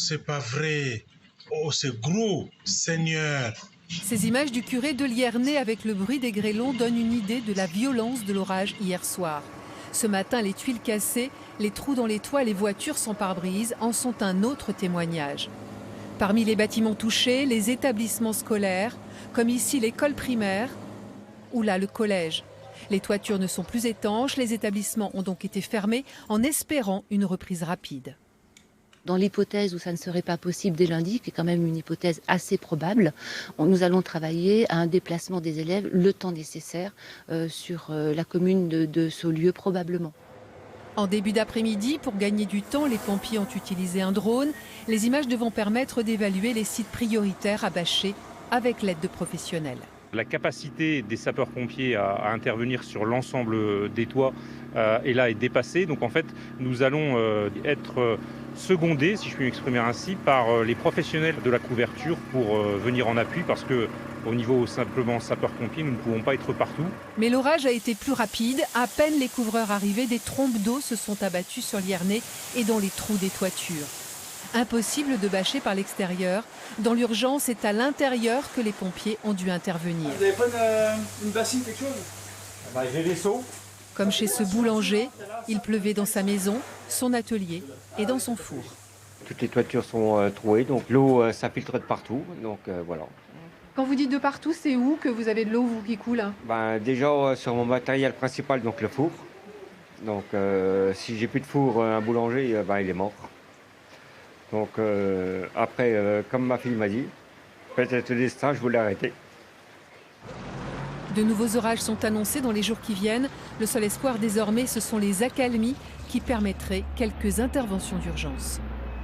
c'est pas vrai. Oh, c'est gros, Seigneur. Ces images du curé de Liernay avec le bruit des grêlons donnent une idée de la violence de l'orage hier soir. Ce matin, les tuiles cassées, les trous dans les toits et les voitures sans pare-brise en sont un autre témoignage. Parmi les bâtiments touchés, les établissements scolaires, comme ici l'école primaire ou là le collège. Les toitures ne sont plus étanches, les établissements ont donc été fermés en espérant une reprise rapide. Dans l'hypothèse où ça ne serait pas possible dès lundi, qui est quand même une hypothèse assez probable, nous allons travailler à un déplacement des élèves le temps nécessaire sur la commune de Saulieu probablement. En début d'après-midi, pour gagner du temps, les pompiers ont utilisé un drone. Les images devront permettre d'évaluer les sites prioritaires à bâcher avec l'aide de professionnels. La capacité des sapeurs-pompiers à intervenir sur l'ensemble des toits est dépassée. Donc en fait, nous allons être secondés, si je puis m'exprimer ainsi, par les professionnels de la couverture pour venir en appui parce que au niveau simplement sapeurs-pompiers, nous ne pouvons pas être partout. Mais l'orage a été plus rapide. À peine les couvreurs arrivés, des trompes d'eau se sont abattues sur Liernay et dans les trous des toitures. Impossible de bâcher par l'extérieur. Dans l'urgence, c'est à l'intérieur que les pompiers ont dû intervenir. Vous n'avez pas une bassine, quelque chose? J'ai des seaux. Comme chez ce boulanger, il pleuvait dans sa maison, son atelier et dans son four. Toutes les toitures sont trouées, donc l'eau ça filtre de partout, donc voilà. Quand vous dites de partout, c'est où que vous avez de l'eau qui coule? Déjà sur mon matériel principal, donc le four. Donc si j'ai plus de four, un boulanger, il est mort. Donc après, comme ma fille m'a dit, peut-être le destin, je voulais arrêter. De nouveaux orages sont annoncés dans les jours qui viennent. Le seul espoir désormais, ce sont les accalmies qui permettraient quelques interventions d'urgence.